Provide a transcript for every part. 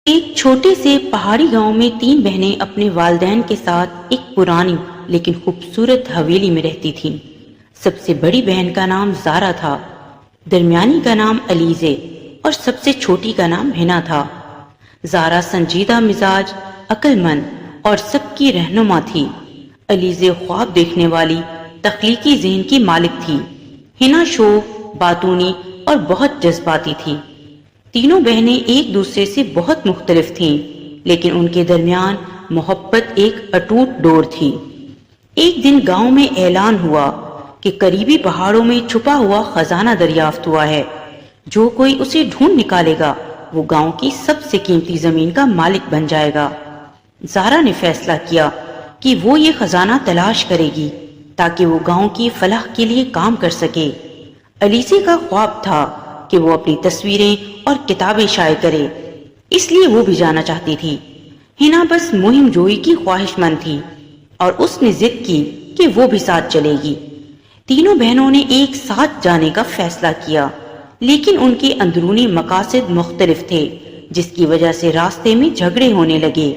ایک چھوٹے سے پہاڑی گاؤں میں تین بہنیں اپنے والدین کے ساتھ ایک پرانی لیکن خوبصورت حویلی میں رہتی تھیں۔ سب سے بڑی بہن کا نام زارا تھا، درمیانی کا نام علیزے اور سب سے چھوٹی کا نام ہنا تھا۔ زارا سنجیدہ مزاج، عقل مند اور سب کی رہنما تھی۔ علیزے خواب دیکھنے والی، تخلیقی ذہن کی مالک تھی۔ ہنا شوخ، باتونی اور بہت جذباتی تھی۔ تینوں بہنیں ایک دوسرے سے بہت مختلف تھیں، لیکن ان کے درمیان محبت ایک اٹوٹ ڈور تھی۔ ایک دن گاؤں میں اعلان ہوا کہ قریبی پہاڑوں میں چھپا ہوا خزانہ دریافت ہوا ہے۔ جو کوئی اسے ڈھونڈ نکالے گا وہ گاؤں کی سب سے قیمتی زمین کا مالک بن جائے گا۔ زارا نے فیصلہ کیا کہ وہ یہ خزانہ تلاش کرے گی تاکہ وہ گاؤں کی فلاح کے لیے کام کر سکے۔ علیزے کا خواب تھا کہ وہ اپنی تصویریں اور کتابیں شائع کرے، اس لیے وہ بھی جانا چاہتی تھی۔ ہنا بس مہم جوئی کی خواہش مند تھی اور اس نے ضد کی کہ وہ بھی ساتھ چلے گی۔ تینوں بہنوں نے ایک ساتھ جانے کا فیصلہ کیا، لیکن ان کے اندرونی مقاصد مختلف تھے، جس کی وجہ سے راستے میں جھگڑے ہونے لگے۔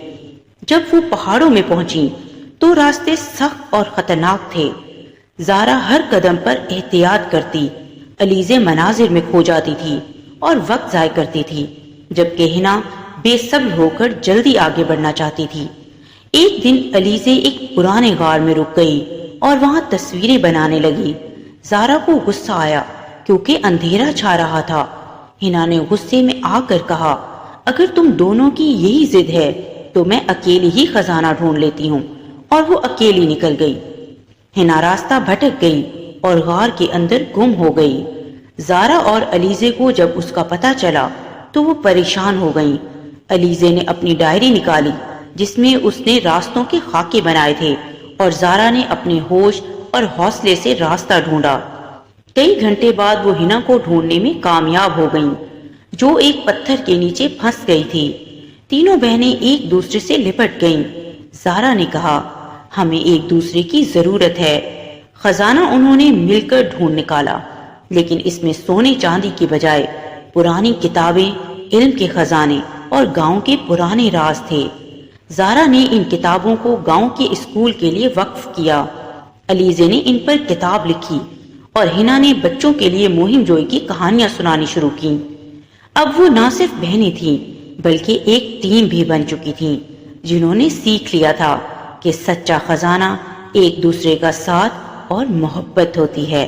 جب وہ پہاڑوں میں پہنچی تو راستے سخت اور خطرناک تھے۔ زارا ہر قدم پر احتیاط کرتی، علیزے مناظر میں کھو جاتی تھی اور وقت ضائع کرتی تھی، جبکہ ہنا بے صبر ہو کر جلدی آگے بڑھنا چاہتی تھی۔ ایک دن علیزے ایک پرانے غار میں رک گئی اور وہاں تصویریں بنانے لگی۔ زارا کو غصہ آیا کیونکہ اندھیرا چھا رہا تھا۔ ہنا نے غصے میں آ کر کہا، اگر تم دونوں کی یہی ضد ہے تو میں اکیلی ہی خزانہ ڈھونڈ لیتی ہوں، اور وہ اکیلی نکل گئی۔ ہنا راستہ بھٹک گئی اور غار کے اندر گم ہو گئی۔ زارا اور علیزے کو جب اس کا پتہ چلا تو وہ پریشان ہو گئیں۔ علیزے نے اپنی ڈائری نکالی جس میں اس نے راستوں کے خاکے بنائے تھے، اور زارا نے اپنے ہوش اور حوصلے سے راستہ ڈھونڈا۔ کئی گھنٹے بعد وہ ہنا کو ڈھونڈنے میں کامیاب ہو گئیں، جو ایک پتھر کے نیچے پھنس گئی تھی۔ تینوں بہنیں ایک دوسرے سے لپٹ گئیں۔ زارا نے کہا، ہمیں ایک دوسرے کی ضرورت ہے۔ خزانہ انہوں نے مل کر ڈھونڈ نکالا، لیکن اس میں سونے چاندی کی بجائے پرانی کتابیں، علم کے خزانے اور گاؤں کے پرانے راز تھے۔ زارا نے ان کتابوں کو گاؤں کے اسکول کے لیے وقف کیا، علیزے نے ان پر کتاب لکھی اور ہنا نے بچوں کے لیے مہم جوئی کی کہانیاں سنانی شروع کی۔ اب وہ نہ صرف بہنیں تھیں بلکہ ایک ٹیم بھی بن چکی تھیں، جنہوں نے سیکھ لیا تھا کہ سچا خزانہ ایک دوسرے کا ساتھ اور محبت ہوتی ہے۔